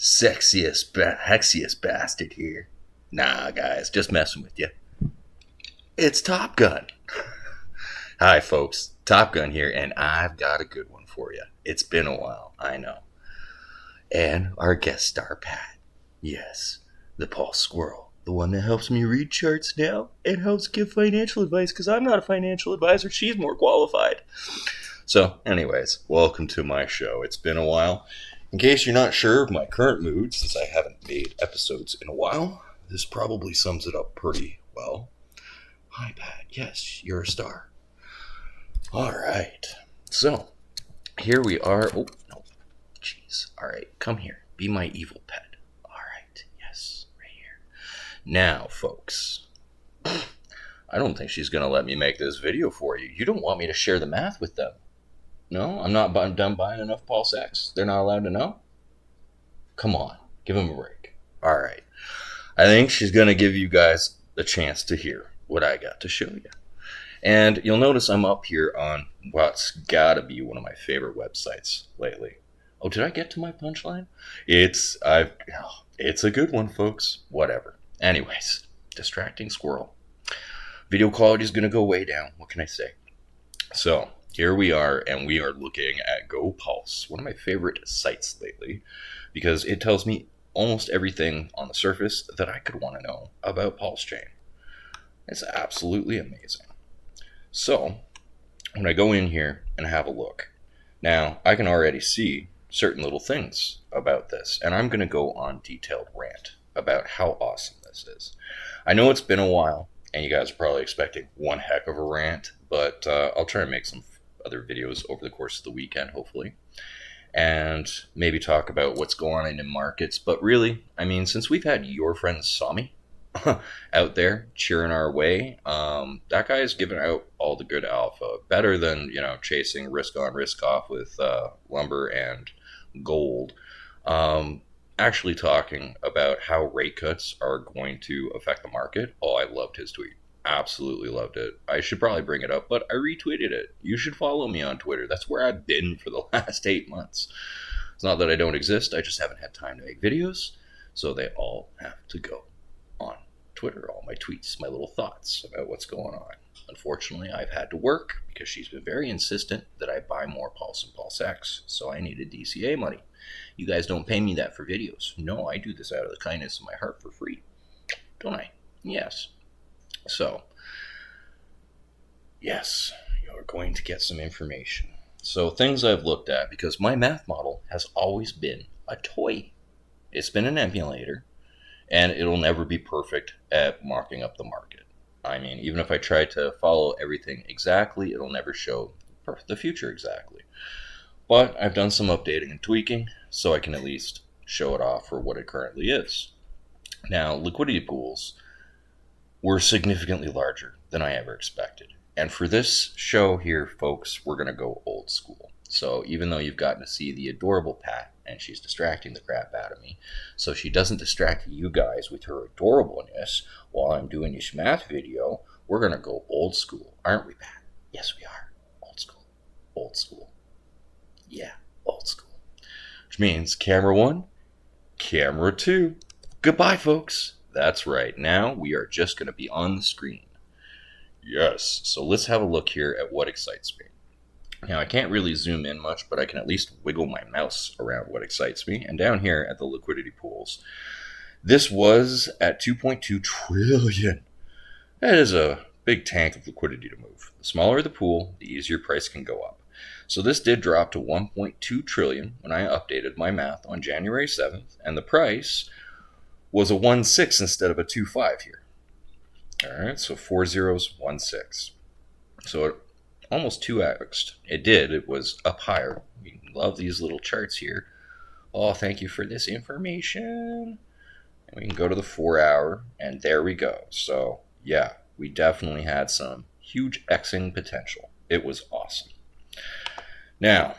hexiest bastard here. Nah, guys, just messing with you. It's Top Gun. Hi, folks. Top Gun here, and I've got a good one for you. It's been a while, I know. And our guest star, Pat. Yes, the Pulse Squirrel. The one that helps me read charts now and helps give financial advice because I'm not a financial advisor. She's more qualified. So, anyways, welcome to my show. It's been a while. In case you're not sure of my current mood, since I haven't made episodes in a while, this probably sums it up pretty well. Hi, Pat. Yes, you're a star. All right. So, here we are. Oh, no. Jeez. All right. Come here. Be my evil pet. All right. Yes. Right here. Now, folks, I don't think she's going to let me make this video for you. You don't want me to share the math with them. No, I'm not done buying enough PulseX. They're not allowed to know? Come on. Give them a break. All right. I think she's going to give you guys the chance to hear what I got to show you. And you'll notice I'm up here on what's got to be one of my favorite websites lately. Oh, did I get to my punchline? It's a good one, folks. Whatever. Anyways, distracting squirrel. Video quality is going to go way down. What can I say? So, here we are, and we are looking at GoPulse, one of my favorite sites lately, because it tells me almost everything on the surface that I could want to know about PulseChain. It's absolutely amazing. So, when I go in here and have a look, now I can already see certain little things about this, and I'm going to go on detailed rant about how awesome this is. I know it's been a while, and you guys are probably expecting one heck of a rant, but I'll try and make some other videos over the course of the weekend, hopefully, and maybe talk about what's going on in markets. But really, I mean, since we've had your friend Sami out there cheering our way, that guy is giving out all the good alpha, better than, chasing risk on, risk off with lumber and gold. Actually talking about how rate cuts are going to affect the market. Oh, I loved his tweet. Absolutely loved it. I should probably bring it up, but I retweeted it. You should follow me on Twitter. That's where I've been for the last 8 months. It's not that I don't exist. I just haven't had time to make videos, so they all have to go on Twitter. All my tweets, my little thoughts about what's going on. Unfortunately, I've had to work because she's been very insistent that I buy more Pulse and PulseX, so I needed DCA money. You guys don't pay me that for videos. No, I do this out of the kindness of my heart for free. Don't I? Yes. So, yes, you're going to get some information. So, things I've looked at, because my math model has always been a toy. It's been an emulator, and it'll never be perfect at marking up the market. I mean, even if I try to follow everything exactly, it'll never show the future exactly. But I've done some updating and tweaking, so I can at least show it off for what it currently is. Now, liquidity pools were significantly larger than I ever expected. And for this show here, folks, we're going to go old school. So even though you've gotten to see the adorable Pat, and she's distracting the crap out of me, so she doesn't distract you guys with her adorableness while I'm doing this math video, we're going to go old school. Aren't we, Pat? Yes, we are. Old school. Old school. Yeah, old school. Which means camera 1, camera 2. Goodbye, folks. That's right. Now we are just going to be on the screen. Yes. So let's have a look here at what excites me. Now, I can't really zoom in much, but I can at least wiggle my mouse around what excites me. And down here at the liquidity pools, this was at 2.2 trillion. That is a big tank of liquidity to move. The smaller the pool, the easier price can go up. So this did drop to 1.2 trillion when I updated my math on January 7th, and the price was a 1.6 instead of a 2.5 here. All right, so 4 zeros, 1.6. So it almost 2x'd. It did. It was up higher. We love these little charts here. Oh, thank you for this information. And we can go to the 4 hour, and there we go. So, yeah, we definitely had some huge Xing potential. It was awesome. Now,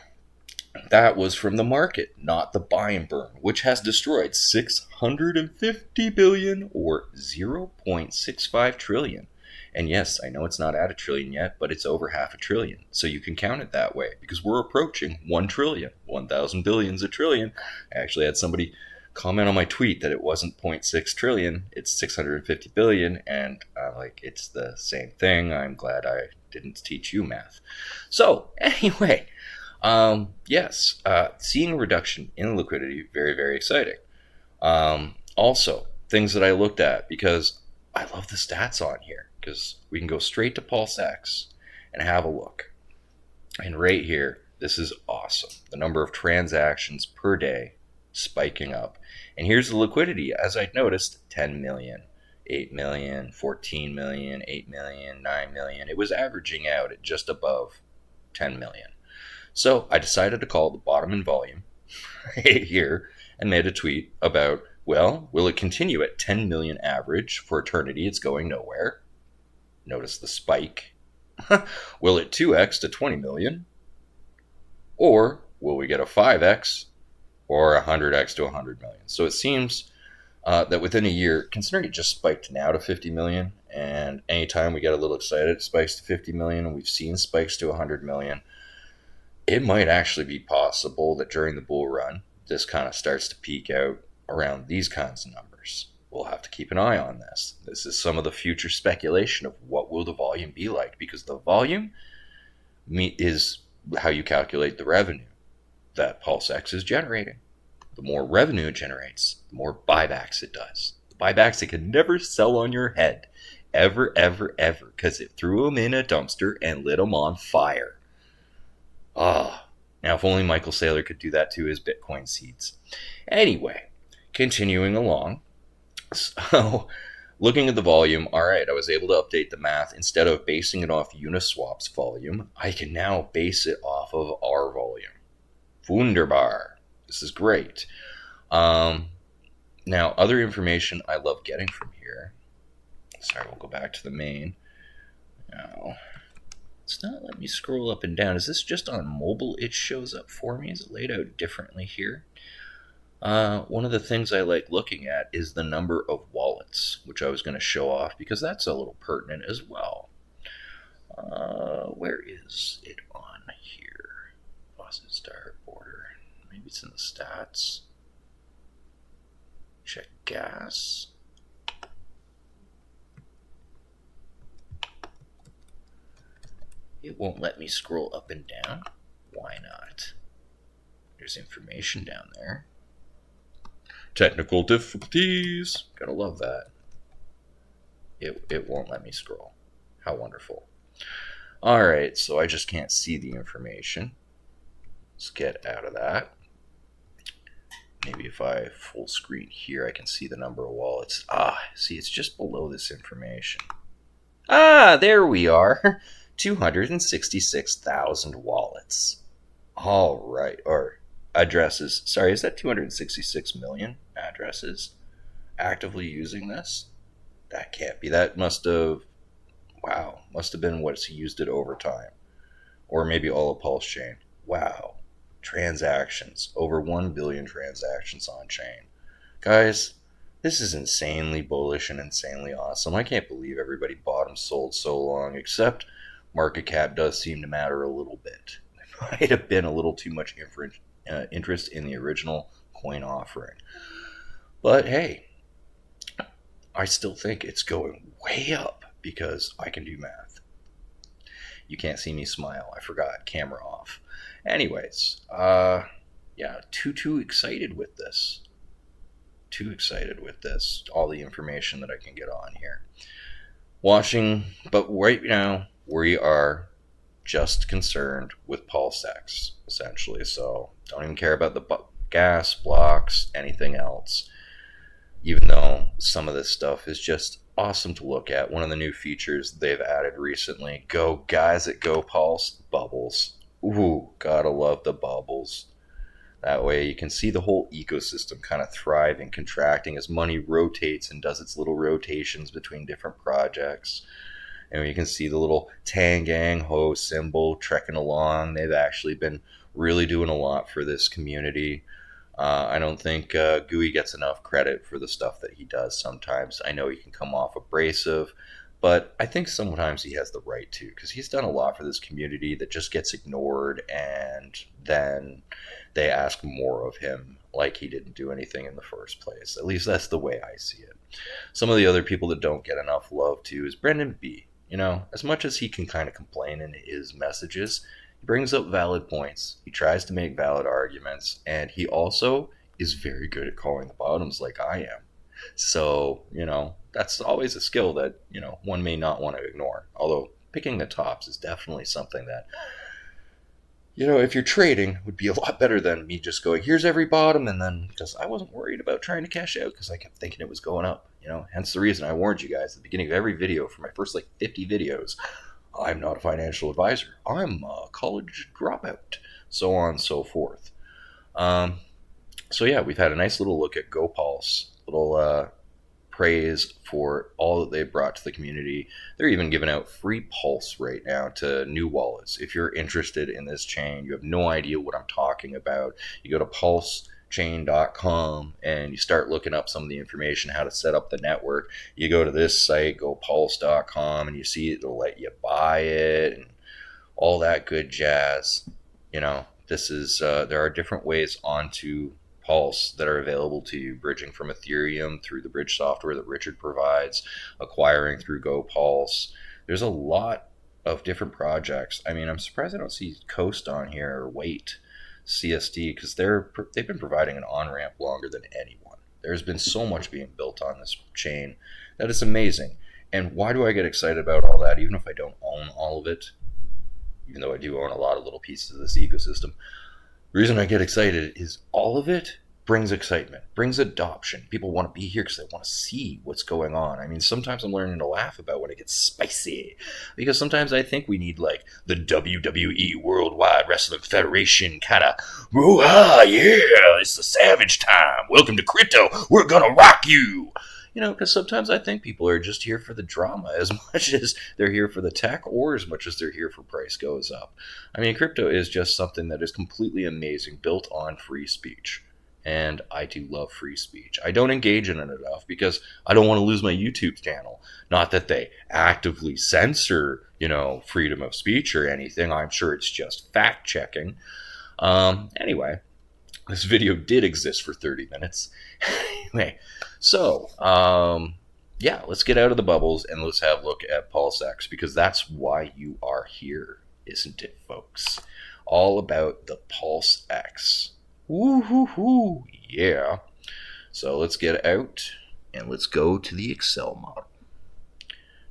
that was from the market, not the buy and burn, which has destroyed 650 billion or 0.65 trillion. And yes, I know it's not at a trillion yet, but it's over half a trillion. So you can count it that way because we're approaching 1 trillion. 1,000 billion is a trillion. I actually had somebody comment on my tweet that it wasn't zero point 0.6 trillion, it's 650 billion, and like, it's the same thing. I'm glad I didn't teach you math. So anyway, yes, seeing a reduction in liquidity, very, very exciting. Also, things that I looked at, because I love the stats on here, because we can go straight to PulseX and have a look. And right here, this is awesome. The number of transactions per day spiking up. And here's the liquidity. As I noticed, 10 million, 8 million, 14 million, 8 million, 9 million. It was averaging out at just above 10 million. So I decided to call the bottom in volume right here and made a tweet about, well, will it continue at 10 million average for eternity? It's going nowhere. Notice the spike. Will it 2x to 20 million? Or will we get a 5x or 100x to 100 million? So it seems that within a year, considering it just spiked now to 50 million, and anytime we get a little excited, it spikes to 50 million, and we've seen spikes to 100 million, it might actually be possible that during the bull run, this kind of starts to peak out around these kinds of numbers. We'll have to keep an eye on this. This is some of the future speculation of what will the volume be like, because the volume is how you calculate the revenue that PulseX is generating. The more revenue it generates, the more buybacks it does. The buybacks it can never sell on your head. Ever, ever, ever. Because it threw them in a dumpster and lit them on fire. Ah. Now, if only Michael Saylor could do that to his Bitcoin seeds. Anyway, continuing along. So, looking at the volume, all right, I was able to update the math. Instead of basing it off Uniswap's volume, I can now base it off of our volume. Wunderbar. This is great. Now, other information I love getting from here. Sorry, we'll go back to the main. Now, it's not letting me scroll up and down. Is this just on mobile? It shows up for me. Is it laid out differently here? One of the things I like looking at is the number of wallets, which I was going to show off because that's a little pertinent as well. Where is it on here? Faucet start border. Maybe it's in the stats. Check gas. It won't let me scroll up and down. Why not? There's information down there. Technical difficulties. Gotta love that. It won't let me scroll. How wonderful. Alright, so I just can't see the information. Let's get out of that. Maybe if I full screen here, I can see the number of wallets. See, it's just below this information. There we are. 266,000 wallets. All right, or addresses. Sorry, is that 266 million addresses actively using this? That can't be. That must have been what's used it over time. Or maybe all of PulseChain. Wow. Transactions. Over 1 billion transactions on chain. Guys, this is insanely bullish and insanely awesome. I can't believe everybody bought and sold so long, except market cap does seem to matter a little bit. There might have been a little too much interest in the original coin offering. But hey, I still think it's going way up because I can do math. You can't see me smile. I forgot. Camera off. Anyways, too excited with this. Too excited with this. All the information that I can get on here. But right now, we are just concerned with PulseX, essentially. So don't even care about the gas, blocks, anything else. Even though some of this stuff is just awesome to look at. One of the new features they've added recently, go guys at Go Pulse, bubbles. Ooh, gotta love the bubbles. That way you can see the whole ecosystem kind of thriving, contracting as money rotates and does its little rotations between different projects. And you can see the little Tangang Ho symbol trekking along. They've actually been really doing a lot for this community. I don't think GUI gets enough credit for the stuff that he does sometimes. I know he can come off abrasive, but I think sometimes he has the right to, because he's done a lot for this community that just gets ignored, and then they ask more of him like he didn't do anything in the first place. At least that's the way I see it. Some of the other people that don't get enough love too is Brendan B. You know, as much as he can kind of complain in his messages, he brings up valid points. He tries to make valid arguments, and he also is very good at calling the bottoms like I am. So, you know, that's always a skill that, you know, one may not want to ignore. Although picking the tops is definitely something that, you know, if you're trading, would be a lot better than me just going, here's every bottom, and then, because I wasn't worried about trying to cash out because I kept thinking it was going up, you know, hence the reason I warned you guys at the beginning of every video for my first like 50 videos. I'm not a financial advisor. I'm a college dropout, so on and so forth. So yeah, we've had a nice little look at GoPulse, little praise for all that they've brought to the community. They're even giving out free Pulse right now to new wallets. If you're interested in this chain, you have no idea what I'm talking about, you go to PulseChain.com and you start looking up some of the information, how to set up the network. You go to this site, gopulse.com, and you see it'll let you buy it and all that good jazz. You know, this is there are different ways onto Pulse that are available to you, bridging from Ethereum through the bridge software that Richard provides, acquiring through GoPulse. There's a lot of different projects. I mean, I'm surprised I don't see Coast on here or Wait CSD, because they've been providing an on-ramp longer than anyone. There's been so much being built on this chain that it's amazing. And why do I get excited about all that, even if I don't own all of it? Even though I do own a lot of little pieces of this ecosystem. The reason I get excited is all of it brings excitement, brings adoption. People want to be here because they want to see what's going on. I mean, sometimes I'm learning to laugh about when it gets spicy, because sometimes I think we need like the WWE Worldwide Wrestling Federation kind of, yeah, it's the savage time. Welcome to crypto. We're going to rock you. You know, because sometimes I think people are just here for the drama as much as they're here for the tech, or as much as they're here for price goes up. I mean, crypto is just something that is completely amazing, built on free speech. And I do love free speech. I don't engage in it enough because I don't want to lose my YouTube channel. Not that they actively censor, you know, freedom of speech or anything. I'm sure it's just fact checking. Anyway, this video did exist for 30 minutes. Anyway, so, yeah, let's get out of the bubbles and let's have a look at PulseX, because that's why you are here, isn't it, folks? All about the PulseX. Woo-hoo-hoo, yeah. So let's get out and let's go to the Excel model.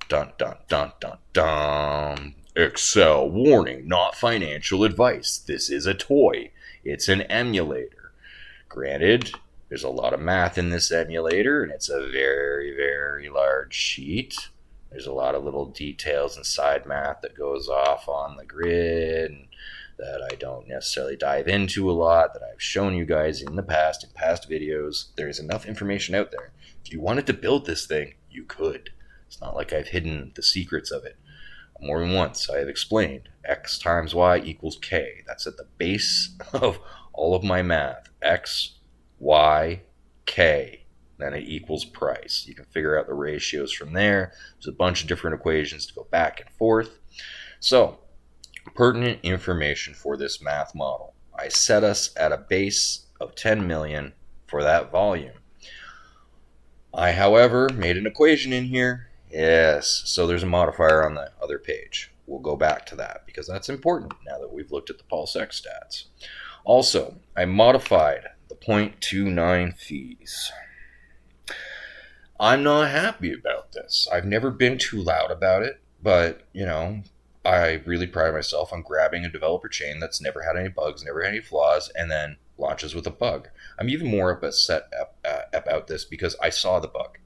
Dun, dun, dun, dun, dun. Excel warning, not financial advice. This is a toy. It's an emulator. Granted, there's a lot of math in this emulator, and it's a very, very large sheet. There's a lot of little details and side math that goes off on the grid, and that I don't necessarily dive into a lot, that I've shown you guys in the past, in past videos. There's enough information out there. If you wanted to build this thing, you could. It's not like I've hidden the secrets of it. More than once, I have explained x times y equals k. That's at the base of all of my math. X, y, k. Then it equals price. You can figure out the ratios from there. There's a bunch of different equations to go back and forth. So, pertinent information for this math model. I set us at a base of 10 million for that volume. I, however, made an equation in here. Yes, so there's a modifier on the other page. We'll go back to that because that's important now that we've looked at the PulseX stats. Also, I modified the 0.29 fees. I'm not happy about this. I've never been too loud about it, but, you know, I really pride myself on grabbing a developer chain that's never had any bugs, never had any flaws, and then launches with a bug. I'm even more upset about this because I saw the bug.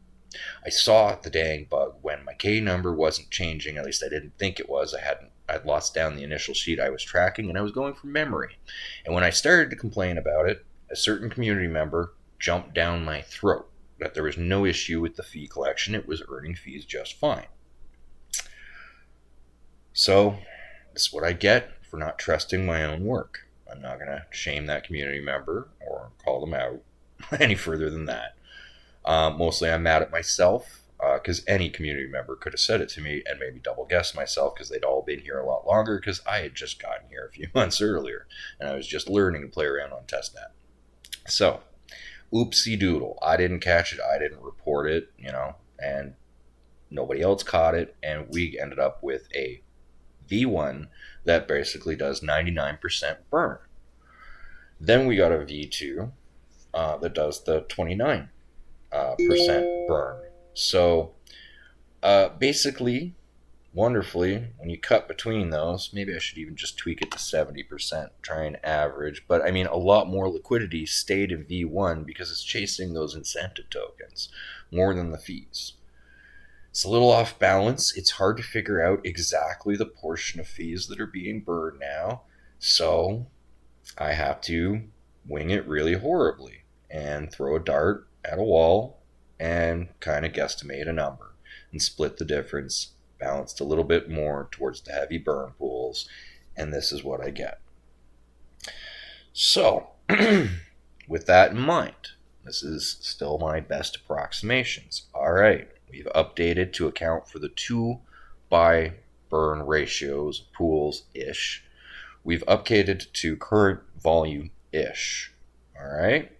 I saw the dang bug when my K number wasn't changing. At least I didn't think it was. I'd lost down the initial sheet I was tracking, and I was going from memory. And when I started to complain about it, a certain community member jumped down my throat that there was no issue with the fee collection. It was earning fees just fine. So this is what I get for not trusting my own work. I'm not going to shame that community member or call them out any further than that. Mostly I'm mad at myself because any community member could have said it to me and maybe double guessed myself because they'd all been here a lot longer because I had just gotten here a few months earlier and I was just learning to play around on testnet. So, oopsie doodle. I didn't catch it. I didn't report it, and nobody else caught it. And we ended up with a V1 that basically does 99% burn. Then we got a V2 that does the 29% burn. So basically, wonderfully, when you cut between those, maybe I should even just tweak it to 70%, try and average. But I mean, a lot more liquidity stayed in V1 because it's chasing those incentive tokens more than the fees. It's a little off balance. It's hard to figure out exactly the portion of fees that are being burned now. So I have to wing it really horribly and throw a dart at a wall and kind of guesstimate a number and split the difference, balanced a little bit more towards the heavy burn pools, and this is what I get. So, with that in mind, this is still my best approximations. All right, we've updated to account for the 2 buy burn ratios, pools ish. We've updated to current volume ish. All right,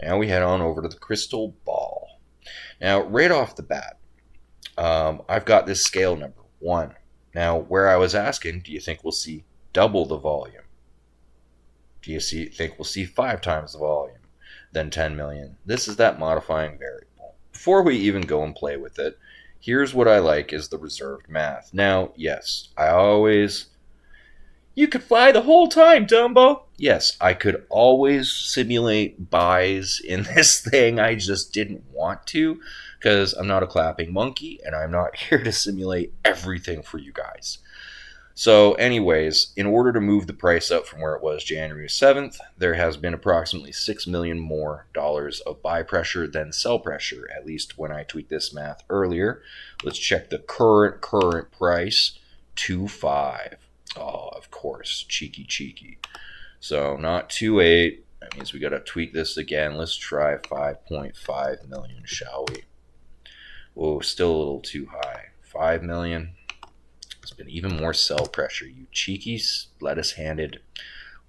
now we head on over to the crystal ball. Now, right off the bat, I've got this scale number 1. Now, where I was asking, do you think we'll see double the volume? Do you think we'll see 5 times the volume? Then 10 million. This is that modifying variable. Before we even go and play with it, here's what I like is the reserved math. Now, yes, you could fly the whole time, Dumbo. Yes, I could always simulate buys in this thing. I just didn't want to because I'm not a clapping monkey and I'm not here to simulate everything for you guys. So, anyways, in order to move the price up from where it was January 7th, there has been approximately $6 million more of buy pressure than sell pressure, at least when I tweaked this math earlier. Let's check the current price, 2.5. Oh, of course, cheeky. So, not 2.8. That means we got to tweak this again. Let's try 5.5 million, shall we? Whoa, still a little too high. 5 million. There's been even more sell pressure, you cheeky lettuce-handed.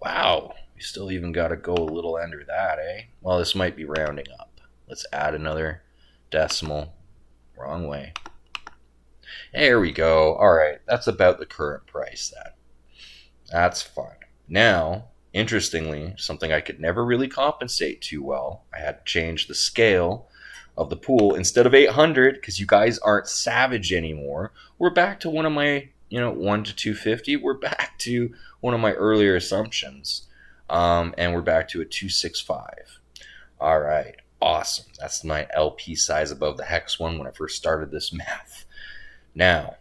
Wow, we still even got to go a little under that, eh? Well, this might be rounding up. Let's add another decimal. Wrong way. There we go. All right, that's about the current price then. That's fun. Now, interestingly, something I could never really compensate too well, I had to change the scale of the pool. Instead of 800, because you guys aren't savage anymore, we're back to one of my, 1 to 250. We're back to one of my earlier assumptions. And we're back to a 265. All right, awesome. That's my LP size above the hex one when I first started this math. Now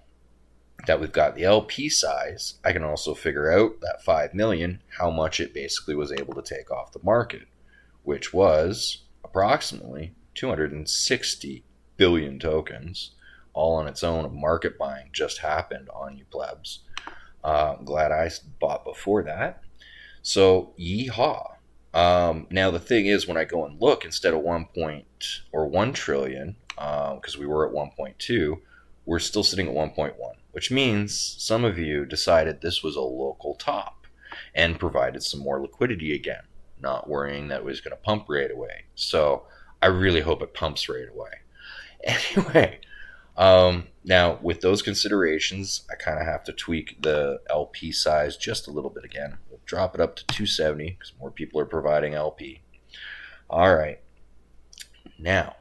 that we've got the LP size, I can also figure out that 5 million, how much it basically was able to take off the market, which was approximately 260 billion tokens, all on its own. Market buying just happened on you plebs. I'm glad I bought before that. So, yeehaw. Now, the thing is, when I go and look, instead of 1 trillion, because we were at 1.2, we're still sitting at 1.1, which means some of you decided this was a local top and provided some more liquidity again, not worrying that it was going to pump right away. So, I really hope it pumps right away. Anyway, now with those considerations, I kind of have to tweak the LP size just a little bit again. We'll drop it up to 270 because more people are providing LP. All right. Now,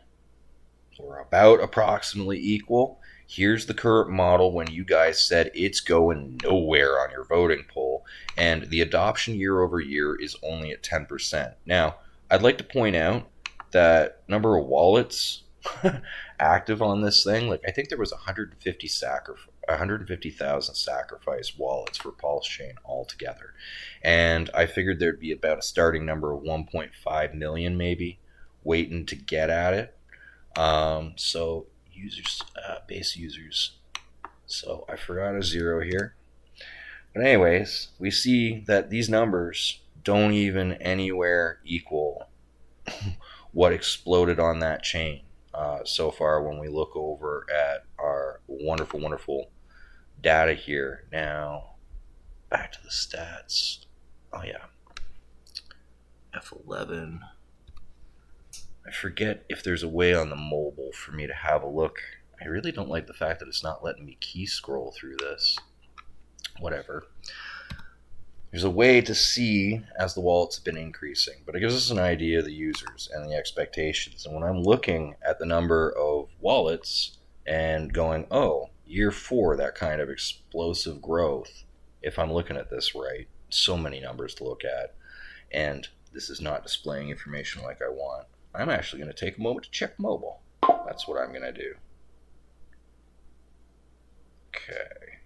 we're about approximately equal. Here's the current model when you guys said it's going nowhere on your voting poll, and the adoption year over year is only at 10%. Now, I'd like to point out that number of wallets active on this thing, like I think there was 150,000 sacrifice wallets for PulseChain altogether, and I figured there'd be about a starting number of 1.5 million maybe waiting to get at it. So users, base users. So I forgot a 0 here. But anyways, we see that these numbers don't even anywhere equal what exploded on that chain so far when we look over at our wonderful data here. Now, back to the stats. Oh yeah, F11. I forget if there's a way on the mobile for me to have a look. I really don't like the fact that it's not letting me key scroll through this. Whatever. There's a way to see as the wallets have been increasing, but it gives us an idea of the users and the expectations. And when I'm looking at the number of wallets and going, oh, year 4, that kind of explosive growth, if I'm looking at this right, so many numbers to look at, and this is not displaying information like I want, I'm actually going to take a moment to check mobile. That's what I'm going to do. Okay.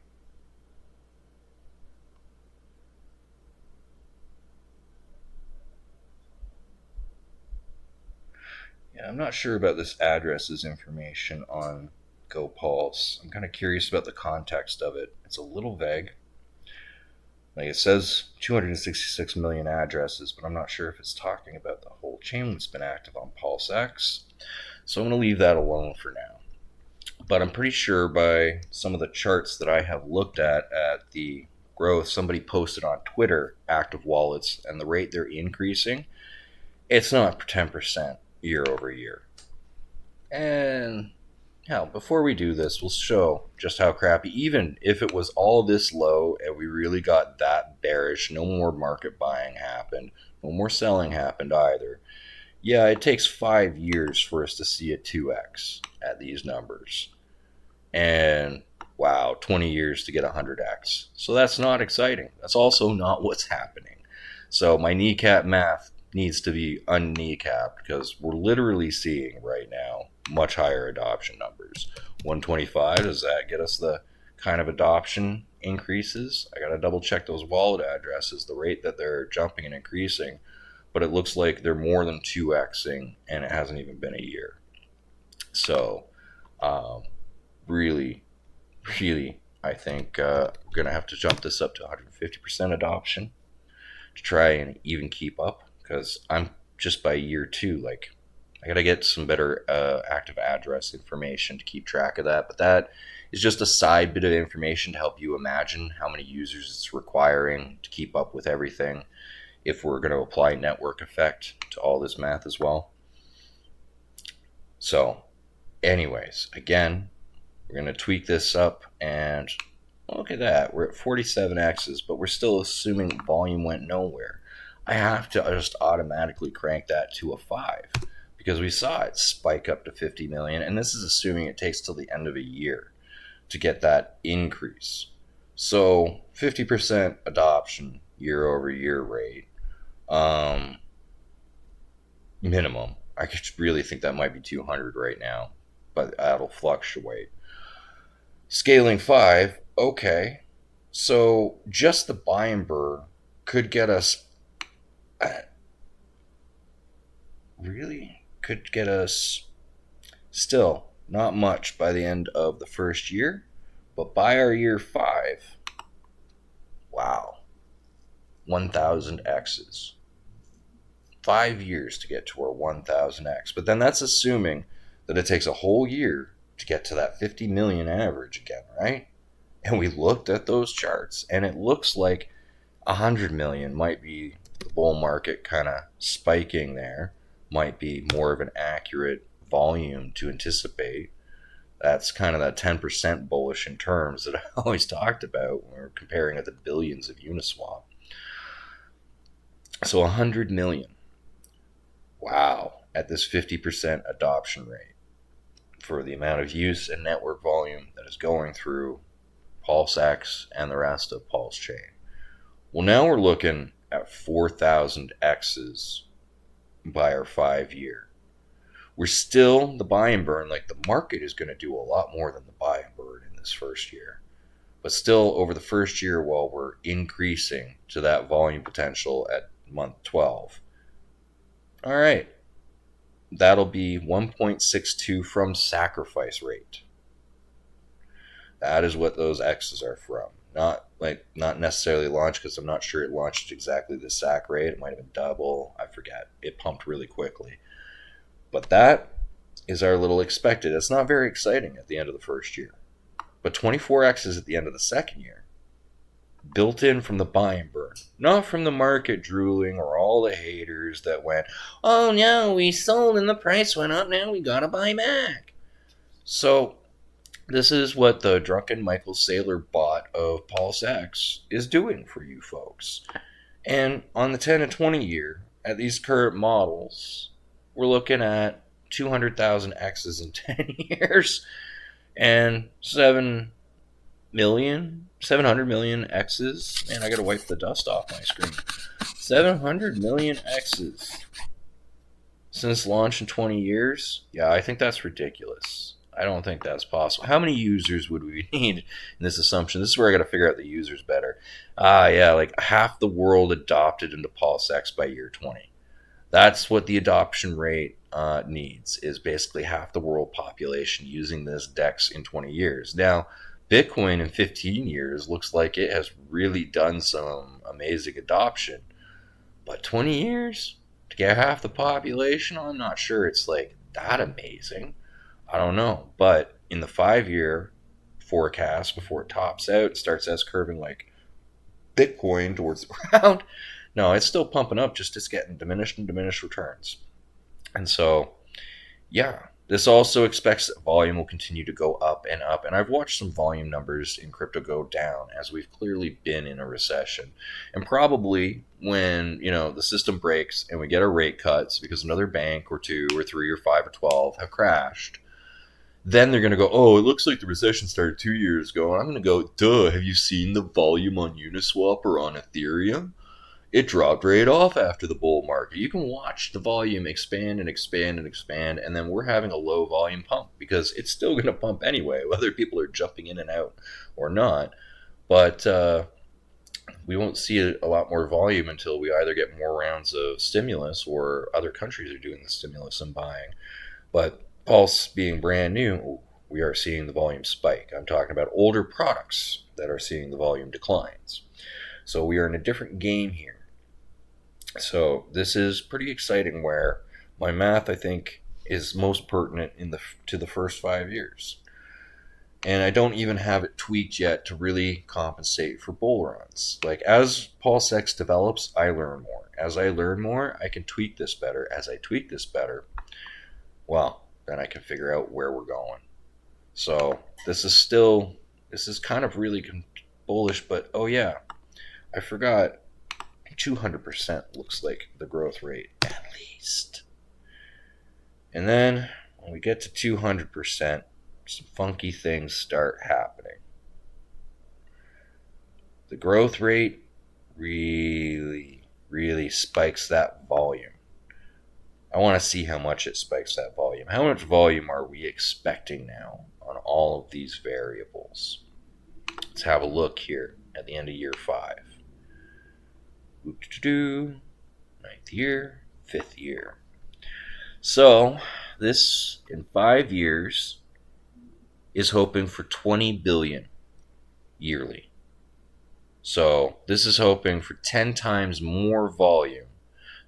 Yeah, I'm not sure about this addresses information on GoPulse. I'm kind of curious about the context of it. It's a little vague. Like it says 266 million addresses, but I'm not sure if it's talking about the whole chain that's been active on PulseX. So I'm going to leave that alone for now. But I'm pretty sure by some of the charts that I have looked at the growth, somebody posted on Twitter active wallets and the rate they're increasing, it's not 10% year over year. And hell, before we do this, we'll show just how crappy, even if it was all this low and we really got that bearish, no more market buying happened, no more selling happened either. Yeah, it takes 5 years for us to see a 2x at these numbers. And wow, 20 years to get 100x. So that's not exciting. That's also not what's happening. So my kneecap math needs to be unkneecapped because we're literally seeing right now much higher adoption numbers. 125, does that get us the kind of adoption increases? I got to double check those wallet addresses, the rate that they're jumping and increasing, but it looks like they're more than 2xing and it hasn't even been a year. So really, I think we're going to have to jump this up to 150% adoption to try and even keep up, because I'm just by year 2, like I got to get some better active address information to keep track of that. But that is just a side bit of information to help you imagine how many users it's requiring to keep up with everything if we're going to apply network effect to all this math as well. So anyways, again, we're going to tweak this up, and look at that. We're at 47 X's, but we're still assuming volume went nowhere. I have to just automatically crank that to a 5 because we saw it spike up to 50 million, and this is assuming it takes till the end of a year to get that increase. So 50% adoption year over year rate, minimum. I could really think that might be 200 right now, but that'll fluctuate. Scaling 5, okay. So just the buy and burn could get us still not much by the end of the first year, but by our year 5, wow, 1,000 X's. 5 years to get to our 1,000x. But then that's assuming that it takes a whole year to get to that 50 million average again, right? And we looked at those charts, and it looks like 100 million might be the bull market kind of spiking there, might be more of an accurate volume to anticipate. That's kind of that 10% bullish in terms that I always talked about when we're comparing it to billions of Uniswap. So 100 million. Wow, at this 50% adoption rate for the amount of use and network volume that is going through PulseX and the rest of PulseChain. Well, now we're looking at 4,000 X's by our 5 year. We're still the buy and burn, like the market is going to do a lot more than the buy and burn in this first year. But still, over the first year, while we're increasing to that volume potential at month 12, all right, that'll be 1.62 from sacrifice rate. That is what those X's are from. Not necessarily launch, because I'm not sure it launched exactly the sac rate. It might have been double. I forget. It pumped really quickly. But that is our little expected. It's not very exciting at the end of the first year. But 24 X's at the end of the second year. built in from the buy and burn, not from the market drooling or all the haters that went, oh no, we sold and the price went up, now we gotta buy back. So this is what the drunken Michael Saylor bot of PulseX is doing for you folks. And on the 10 and 20 year, at these current models, we're looking at 200,000 X's in 10 years and 700 million X's. Man, I gotta wipe the dust off my screen. 700 million X's since launch in 20 years? Yeah, I think that's ridiculous. I don't think that's possible. How many users would we need in this assumption? This is where I got to figure out the users better. Yeah, like half the world adopted into PulseX by year 20. That's what the adoption rate needs, is basically half the world population using this DEX in 20 years. Now, Bitcoin in 15 years looks like it has really done some amazing adoption. But 20 years to get half the population, I'm not sure it's like that amazing. I don't know. But in the 5-year forecast, before it tops out, it starts S-curving like Bitcoin towards the ground. No, it's still pumping up, just it's getting diminished and diminished returns. And so, yeah, this also expects that volume will continue to go up and up. And I've watched some volume numbers in crypto go down as we've clearly been in a recession. And probably when, the system breaks and we get our rate cuts because another bank or 2 or 3 or 5 or 12 have crashed, then they're going to go, oh, it looks like the recession started 2 years ago. And I'm going to go, duh, have you seen the volume on Uniswap or on Ethereum? It dropped right off after the bull market. You can watch the volume expand and expand and expand, and then we're having a low volume pump because it's still going to pump anyway, whether people are jumping in and out or not. But we won't see a lot more volume until we either get more rounds of stimulus or other countries are doing the stimulus and buying. But Pulse being brand new, we are seeing the volume spike. I'm talking about older products that are seeing the volume declines. So we are in a different game here. So this is pretty exciting, where my math, I think, is most pertinent to the first 5 years. And I don't even have it tweaked yet to really compensate for bull runs. Like, as PulseX develops, I learn more. As I learn more, I can tweak this better. As I tweak this better, well, then I can figure out where we're going. So this is kind of really bullish, but oh yeah, I forgot, 200% looks like the growth rate, at least. And then when we get to 200%, some funky things start happening. The growth rate really, really spikes that volume. I want to see how much it spikes that volume. How much volume are we expecting now on all of these variables? Let's have a look here at the end of year 5. 9th year, 5th year. So this, in 5 years, is hoping for 20 billion yearly. So this is hoping for 10 times more volume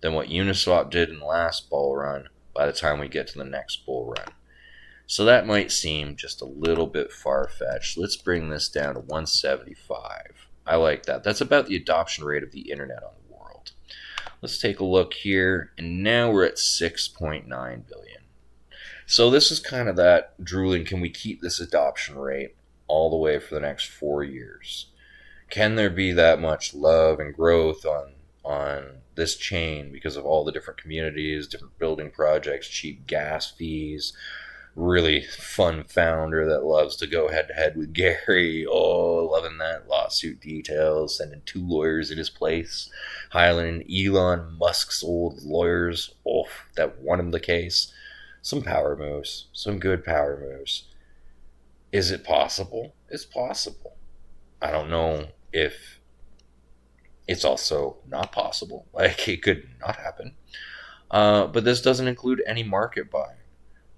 than what Uniswap did in the last bull run by the time we get to the next bull run. So that might seem just a little bit far-fetched. Let's bring this down to 175. I like that. That's about the adoption rate of the internet on the world. Let's take a look here, and now we're at 6.9 billion. So this is kind of that drooling, can we keep this adoption rate all the way for the next 4 years? Can there be that much love and growth on this chain because of all the different communities, different building projects, cheap gas fees, really fun founder that loves to go head to head with Gary. Oh, loving that lawsuit details, sending 2 lawyers in his place, hiring Elon Musk's old lawyers, that won him the case. Some power moves, some good power moves. Is it possible? It's possible. I don't know if it's also not possible. Like, it could not happen. But this doesn't include any market buying.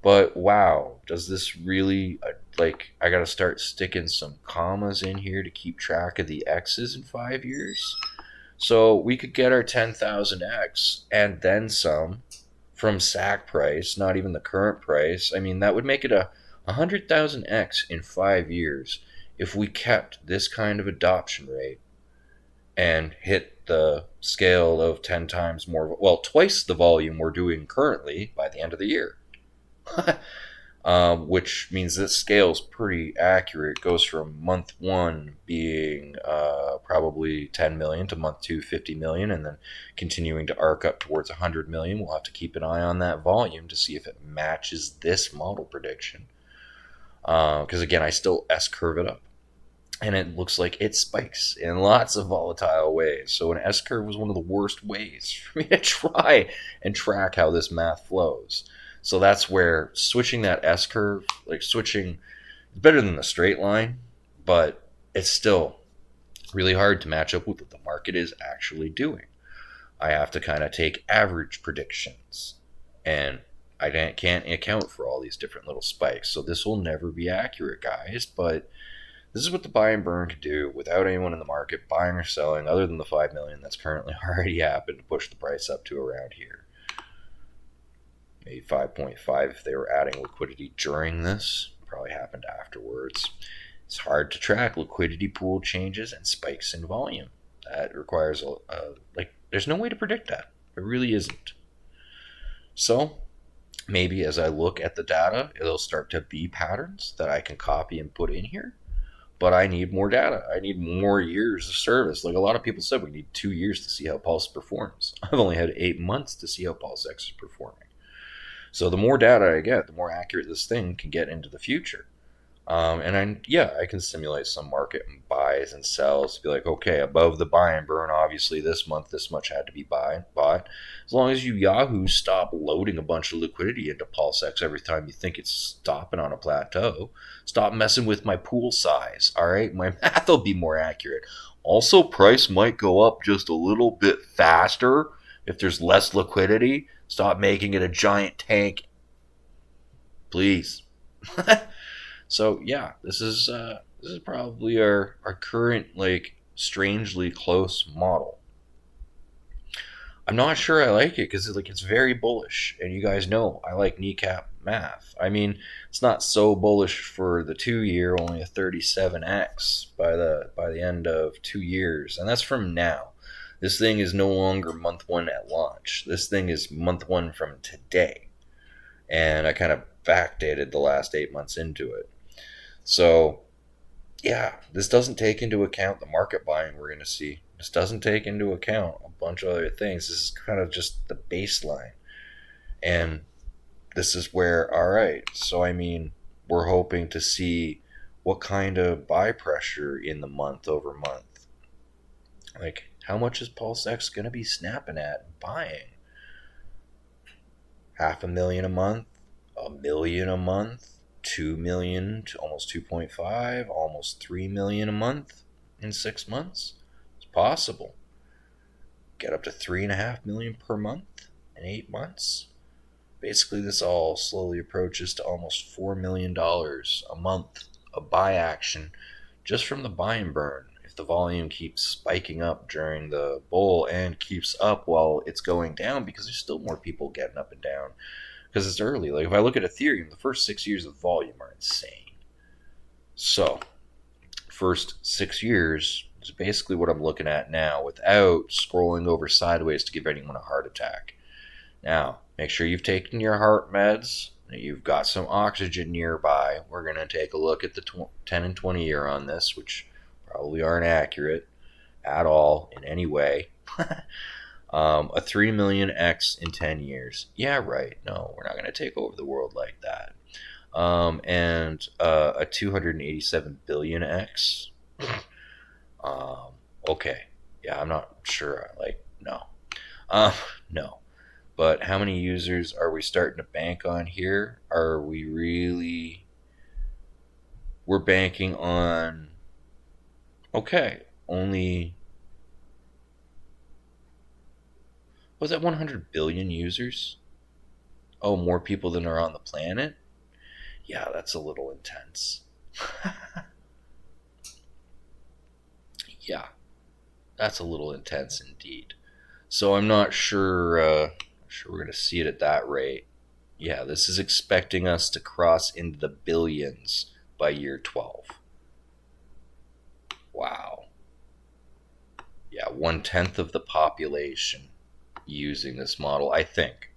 But wow, does this really, I gotta start sticking some commas in here to keep track of the X's in 5 years? So we could get our 10,000X and then some from SAC price, not even the current price. I mean, that would make it a 100,000X in 5 years if we kept this kind of adoption rate and hit the scale of 10 times more, well, twice the volume we're doing currently by the end of the year. Which means this scale is pretty accurate. It goes from month 1 being probably 10 million to month 2, 50 million, and then continuing to arc up towards 100 million. We'll have to keep an eye on that volume to see if it matches this model prediction. Because again, I still S-curve it up. And it looks like it spikes in lots of volatile ways. So an S-curve was one of the worst ways for me to try and track how this math flows. So that's where switching that S-curve, like switching, it's better than the straight line, but it's still really hard to match up with what the market is actually doing. I have to kind of take average predictions, and I can't account for all these different little spikes. So this will never be accurate, guys, but this is what the buy and burn could do without anyone in the market buying or selling other than the 5 million that's currently already happened to push the price up to around here. Maybe 5.5 if they were adding liquidity during this. Probably happened afterwards. It's hard to track liquidity pool changes and spikes in volume. That requires there's no way to predict that. There really isn't. So maybe as I look at the data, it'll start to be patterns that I can copy and put in here. But I need more data. I need more years of service. Like a lot of people said, we need 2 years to see how Pulse performs. I've only had 8 months to see how PulseX is performing. So the more data I get, the more accurate this thing can get into the future. I can simulate some market buys and sells to be like, okay, above the buy and burn, obviously this month this much had to be bought. As long as you Yahoos stop loading a bunch of liquidity into PulseX every time you think it's stopping on a plateau, stop messing with my pool size, all right? My math will be more accurate. Also, price might go up just a little bit faster if there's less liquidity. Stop making it a giant tank, please. So yeah, this is probably our current strangely close model. I'm not sure I like it because it's very bullish, and you guys know I like kneecap math. I mean, it's not so bullish for the 2 year, only a 37x by the end of 2 years, and that's from now. This thing is no longer month 1 at launch. This thing is month 1 from today, and I kind of backdated the last 8 months into it. So, yeah, this doesn't take into account the market buying we're going to see. This doesn't take into account a bunch of other things. This is kind of just the baseline. And this is where, all right, so I mean, we're hoping to see what kind of buy pressure in the month over month. Like, how much is PulseX going to be snapping at and buying? 500,000 a month? 1 million a month? 2 million to almost 2.5, almost 3 million a month in 6 months. It's possible. Get up to 3.5 million per month in 8 months. Basically, this all slowly approaches to almost $4 million a month of buy action just from the buy and burn. If the volume keeps spiking up during the bull and keeps up while it's going down, because there's still more people getting up and down. Because it's early. Like if I look at Ethereum, the first 6 years of volume are insane. So, first 6 years is basically what I'm looking at now without scrolling over sideways to give anyone a heart attack. Now, make sure you've taken your heart meds, that you've got some oxygen nearby. We're going to take a look at the 10 and 20 year on this, which probably aren't accurate at all in any way. A 3 million X in 10 years. Yeah, right. No, we're not going to take over the world like that. And a 287 billion X. Okay. Yeah, I'm not sure. No. No. But how many users are we starting to bank on here? Are we really... We're banking on... Okay, only... Was that 100 billion users? Oh, more people than are on the planet? Yeah, that's a little intense. Yeah, that's a little intense indeed. So I'm not sure we're going to see it at that rate. Yeah, this is expecting us to cross into the billions by year 12. Wow. Yeah, 1/10 of the population using this model, I think.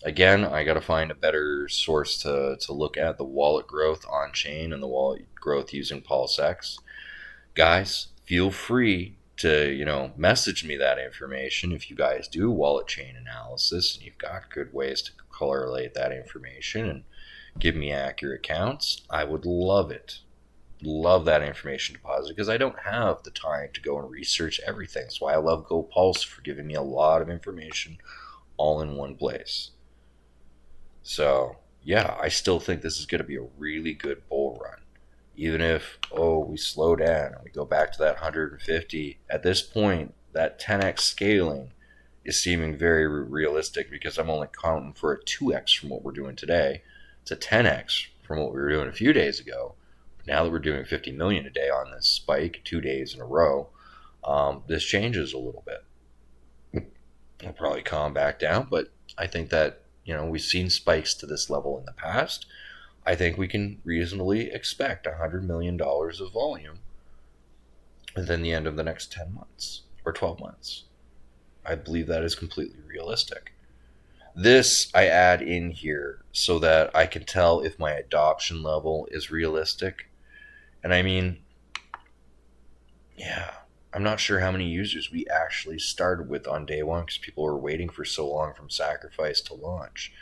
Again, I got to find a better source to look at the wallet growth on chain and the wallet growth using PulseX. Guys, feel free to, message me that information if you guys do wallet chain analysis and you've got good ways to correlate that information and give me accurate counts. I would love it. Love that information deposit because I don't have the time to go and research everything. That's why I love GoPulse for giving me a lot of information all in one place. So, yeah, I still think this is going to be a really good bull run. Even if, we slow down and we go back to that 150, at this point, that 10x scaling is seeming very realistic because I'm only counting for a 2x from what we're doing today. It's a 10x from what we were doing a few days ago. Now that we're doing 50 million a day on this spike 2 days in a row, this changes a little bit. It'll probably calm back down, but I think that, we've seen spikes to this level in the past. I think we can reasonably expect $100 million of volume within the end of the next 10 months or 12 months. I believe that is completely realistic. This I add in here so that I can tell if my adoption level is realistic. And I mean, yeah, I'm not sure how many users we actually started with on day one because people were waiting for so long from sacrifice to launch.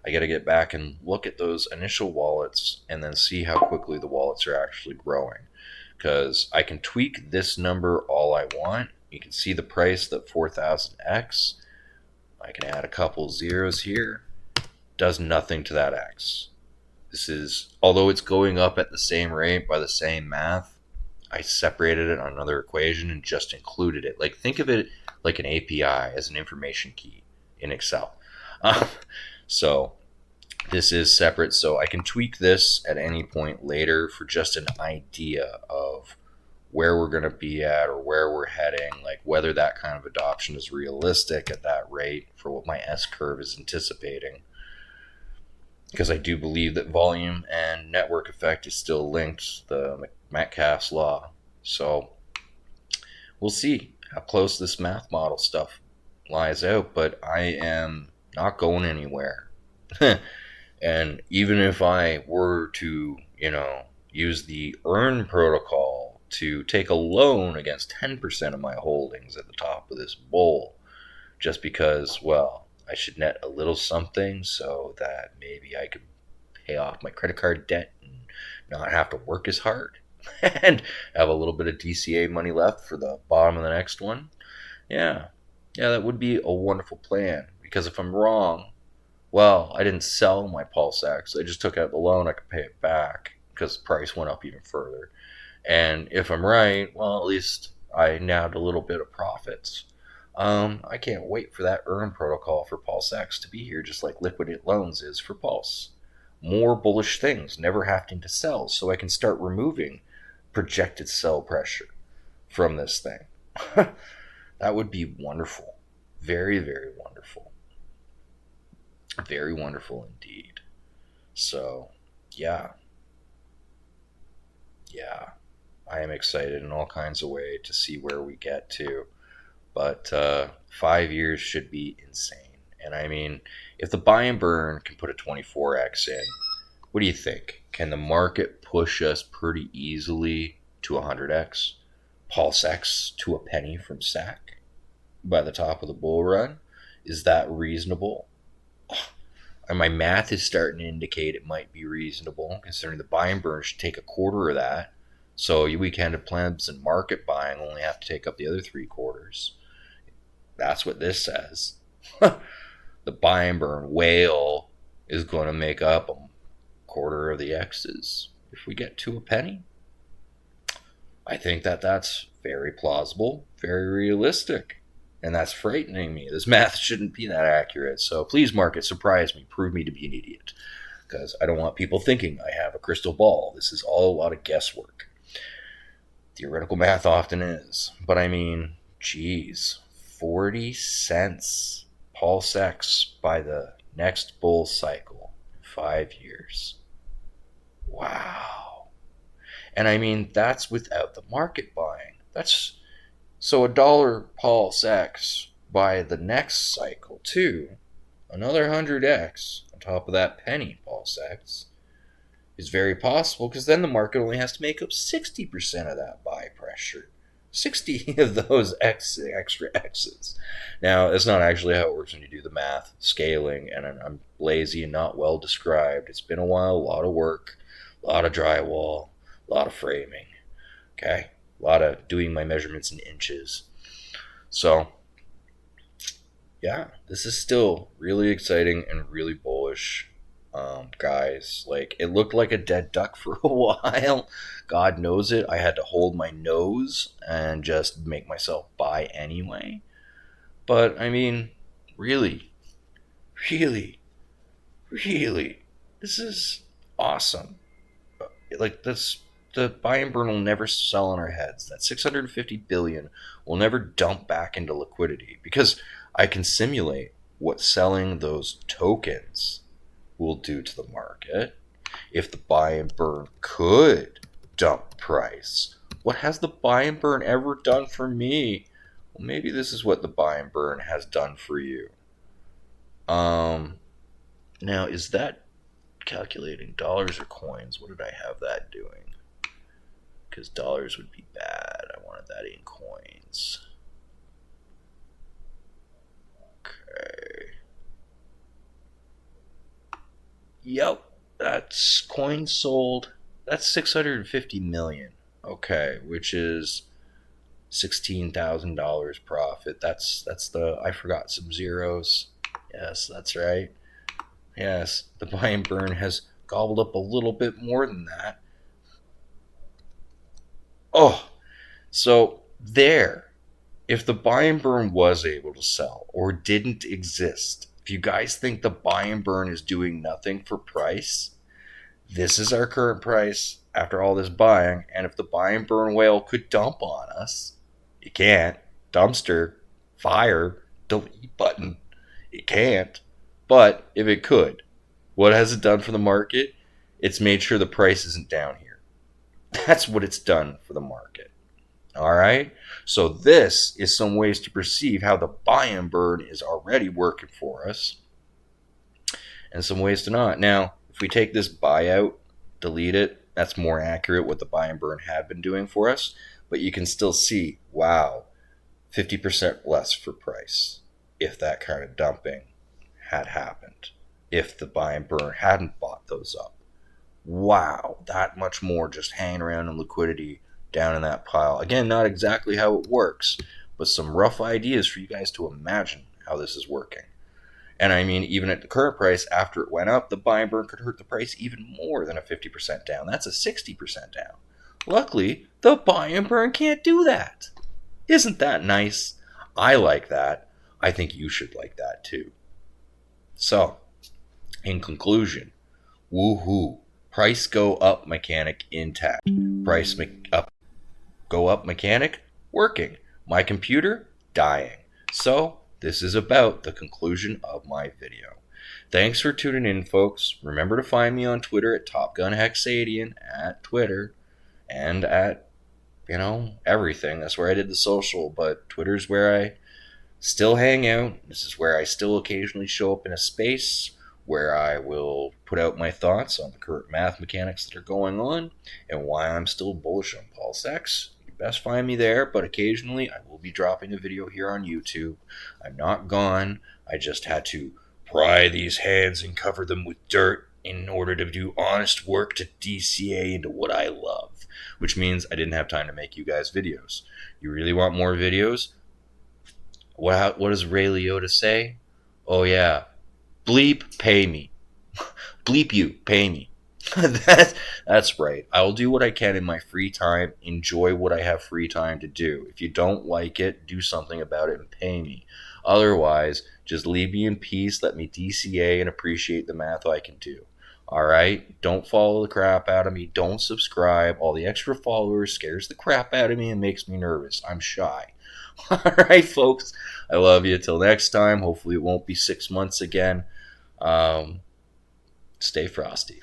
I got to get back and look at those initial wallets and then see how quickly the wallets are actually growing. Because I can tweak this number all I want. You can see the price, that 4,000x. I can add a couple zeros here. Does nothing to that x. This is, although it's going up at the same rate by the same math, I separated it on another equation and just included it. Like, think of it like an API as an information key in Excel. So this is separate, so I can tweak this at any point later for just an idea of where we're going to be at or where we're heading, like whether that kind of adoption is realistic at that rate for what my S curve is anticipating. Because I do believe that volume and network effect is still linked, the Metcalfe's law. So we'll see how close this math model stuff lies out, but I am not going anywhere. And even if I were to, use the earn protocol to take a loan against 10% of my holdings at the top of this bowl, just because, well, I should net a little something so that maybe I could pay off my credit card debt and not have to work as hard and have a little bit of DCA money left for the bottom of the next one. Yeah, that would be a wonderful plan because if I'm wrong, well, I didn't sell my PulseX. I just took out the loan. I could pay it back because the price went up even further. And if I'm right, well, at least I nabbed a little bit of profits. I can't wait for that earn protocol for PulseX to be here, just like liquidate loans is for Pulse. More bullish things, never having to sell, so I can start removing projected sell pressure from this thing. That would be wonderful. Very, very wonderful. Very wonderful indeed. So, yeah. I am excited in all kinds of ways to see where we get to. But 5 years should be insane. And I mean, if the buy and burn can put a 24x in, what do you think? Can the market push us pretty easily to 100x? PulseX to a penny from SAC by the top of the bull run? Is that reasonable? And my math is starting to indicate it might be reasonable, considering the buy and burn should take a quarter of that. So weekend of plebs and market buying only have to take up the other 3/4. That's what this says. The buy and burn whale is going to make up a quarter of the X's if we get to a penny. I think that that's very plausible, very realistic. And that's frightening me. This math shouldn't be that accurate. So please, market, surprise me. Prove me to be an idiot. Because I don't want people thinking I have a crystal ball. This is all a lot of guesswork. Theoretical math often is. But I mean, geez, 40 cents PulseX by the next bull cycle in 5 years. Wow. And I mean, that's without the market buying. That's So $1 PulseX by the next cycle too, another 100x on top of that penny PulseX is very possible, because then the market only has to make up 60% of that buy pressure. 60 of those extra X's. Now, that's not actually how it works when you do the math, scaling, and I'm lazy and not well described. It's been a while, a lot of work, a lot of drywall, a lot of framing, okay? A lot of doing my measurements in inches. So, yeah, this is still really exciting and really bullish. Guys, like, it looked like a dead duck for a while. God knows it. I had to hold my nose and just make myself buy anyway. But I mean, really, really, really, this is awesome. Like, this, the buy and burn will never sell on our heads. That 650 billion will never dump back into liquidity, because I can simulate what selling those tokens will do to the market. If the buy and burn could dump price, what has the buy and burn ever done for me? Well, maybe this is what the buy and burn has done for you. Now, is that calculating dollars or coins? What did I have that doing? Because dollars would be bad. I wanted that in coins. Okay. Yep, that's coins sold. That's 650 million. Okay, which is $16,000 profit. That's the, I forgot some zeros. Yes, that's right. Yes, the buy and burn has gobbled up a little bit more than that. Oh, so there. If the buy and burn was able to sell or didn't exist, if you guys think the buy and burn is doing nothing for price, this is our current price after all this buying. And if the buy and burn whale could dump on us, it can't. Dumpster, fire, delete button. It can't. But if it could, what has it done for the market? It's made sure the price isn't down here. That's what it's done for the market. All right. So this is some ways to perceive how the buy and burn is already working for us, and some ways to not. Now, if we take this buyout, delete it, that's more accurate what the buy and burn had been doing for us. But you can still see, wow, 50% less for price if that kind of dumping had happened. If the buy and burn hadn't bought those up. Wow, that much more just hanging around in liquidity down in that pile. Again, not exactly how it works, but some rough ideas for you guys to imagine how this is working. And I mean, even at the current price, after it went up, the buy and burn could hurt the price even more than a 50% down. That's a 60% down. Luckily, the buy and burn can't do that. Isn't that nice? I like that. I think you should like that too. So, in conclusion, woohoo. Price go up mechanic intact. Price go up mechanic working. My computer dying. So this is about the conclusion of my video. Thanks for tuning in, folks. Remember to find me on Twitter at TopGunHexadian at Twitter, and at, everything. That's where I did the social, but Twitter's where I still hang out. This is where I still occasionally show up in a space where I will put out my thoughts on the current math mechanics that are going on and why I'm still bullish on PulseX. You best find me there, but occasionally I will be dropping a video here on YouTube. I'm not gone. I just had to pry these hands and cover them with dirt in order to do honest work to DCA into what I love, which means I didn't have time to make you guys videos. You really want more videos? What does Ray Liotta say? Oh yeah, bleep, pay me. Bleep you, pay me. That's right. I'll do what I can in my free time, enjoy what I have free time to do. If you don't like it, do something about it and pay me. Otherwise, just leave me in peace, let me DCA and appreciate the math I can do. Alright? Don't follow the crap out of me. Don't subscribe. All the extra followers scares the crap out of me and makes me nervous. I'm shy. Alright, folks. I love you. Till next time. Hopefully it won't be 6 months again. Stay frosty.